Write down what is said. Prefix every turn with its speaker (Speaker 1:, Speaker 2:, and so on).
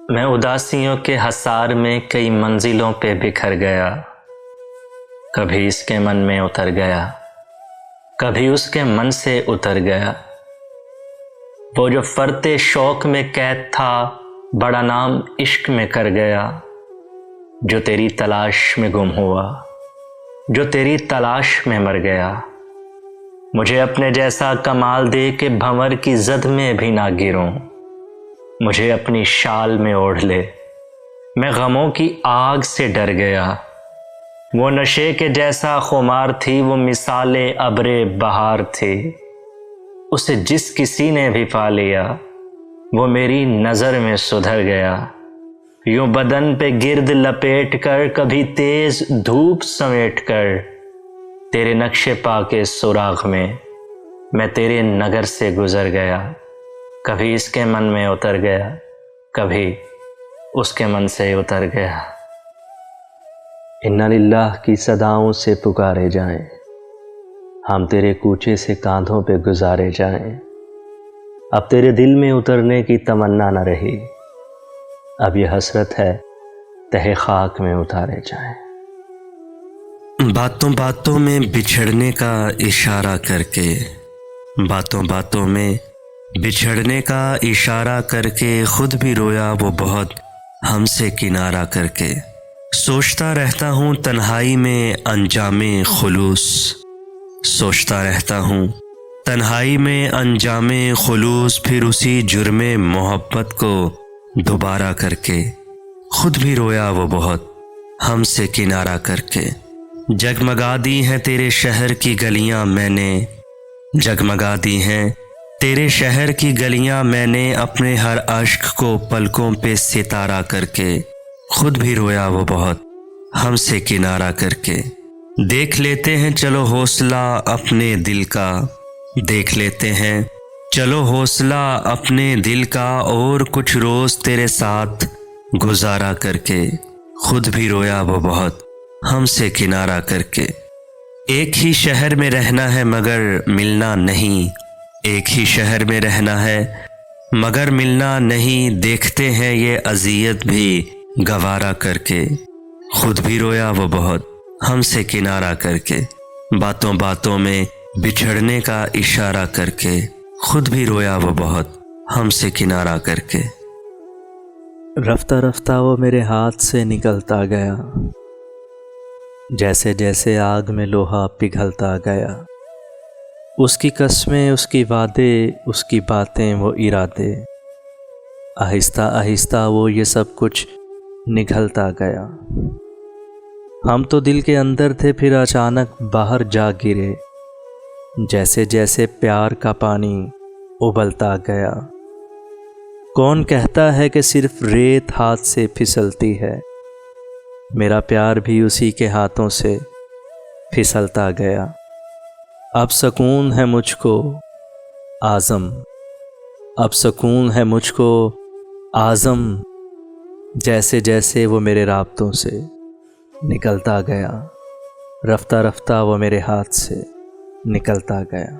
Speaker 1: میں اداسیوں کے حصار میں کئی منزلوں پہ بکھر گیا، کبھی اس کے من میں اتر گیا، کبھی اس کے من سے اتر گیا۔ وہ جو فرط شوق میں قید تھا، بڑا نام عشق میں کر گیا، جو تیری تلاش میں گم ہوا، جو تیری تلاش میں مر گیا۔ مجھے اپنے جیسا کمال دے کہ بھنور کی زد میں بھی نہ گروں، مجھے اپنی شال میں اوڑھ لے، میں غموں کی آگ سے ڈر گیا۔ وہ نشے کے جیسا خمار تھی، وہ مثال ابر بہار تھی، اسے جس کسی نے بھی پا لیا وہ میری نظر میں سدھر گیا۔ یوں بدن پہ گرد لپیٹ کر، کبھی تیز دھوپ سمیٹ کر، تیرے نقش پا کے سراغ میں تیرے نگر سے گزر گیا۔ کبھی اس کے من میں اتر گیا، کبھی اس کے من سے اتر گیا۔ اِنَّا لِلَّہ کی صداؤں سے پکارے جائیں، ہم تیرے کوچے سے کاندھوں پہ گزارے جائیں۔ اب تیرے دل میں اترنے کی تمنا نہ رہی، اب یہ حسرت ہے تہہ خاک میں اتارے جائیں۔
Speaker 2: باتوں باتوں میں بچھڑنے کا اشارہ کر کے، باتوں باتوں میں بچھڑنے کا اشارہ کر کے، خود بھی رویا وہ بہت ہم سے کنارہ کر کے۔ سوچتا رہتا ہوں تنہائی میں انجام خلوص، سوچتا رہتا ہوں تنہائی میں انجام خلوص، پھر اسی جرم محبت کو دوبارہ کر کے، خود بھی رویا وہ بہت ہم سے کنارہ کر کے۔ جگمگا دی ہیں تیرے شہر کی گلیاں میں نے، جگمگا دی ہیں تیرے شہر کی گلیاں میں نے، اپنے ہر اشک کو پلکوں پہ ستارہ کر کے، خود بھی رویا وہ بہت ہم سے کنارہ کر کے۔ دیکھ لیتے ہیں چلو حوصلہ اپنے دل کا، دیکھ لیتے ہیں چلو حوصلہ اپنے دل کا، اور کچھ روز تیرے ساتھ گزارا کر کے، خود بھی رویا وہ بہت ہم سے کنارہ کر کے۔ ایک ہی شہر میں رہنا ہے مگر ملنا نہیں، ایک ہی شہر میں رہنا ہے مگر ملنا نہیں، دیکھتے ہیں یہ اذیت بھی گوارا کر کے، خود بھی رویا وہ بہت ہم سے کنارہ کر کے۔ باتوں باتوں میں بچھڑنے کا اشارہ کر کے، خود بھی رویا وہ بہت ہم سے کنارہ کر کے۔
Speaker 3: رفتہ رفتہ وہ میرے ہاتھ سے نکلتا گیا، جیسے جیسے آگ میں لوہا پگھلتا گیا۔ اس کی قسمیں، اس کی وعدے، اس کی باتیں، وہ ارادے، آہستہ آہستہ وہ یہ سب کچھ نگھلتا گیا۔ ہم تو دل کے اندر تھے، پھر اچانک باہر جا گرے، جیسے جیسے پیار کا پانی ابلتا گیا۔ کون کہتا ہے کہ صرف ریت ہاتھ سے پھسلتی ہے، میرا پیار بھی اسی کے ہاتھوں سے پھسلتا گیا۔ اب سکون ہے مجھ کو اعظم، اب سکون ہے مجھ کو اعظم، جیسے جیسے وہ میرے رابطوں سے نکلتا گیا، رفتہ رفتہ وہ میرے ہاتھ سے نکلتا گیا۔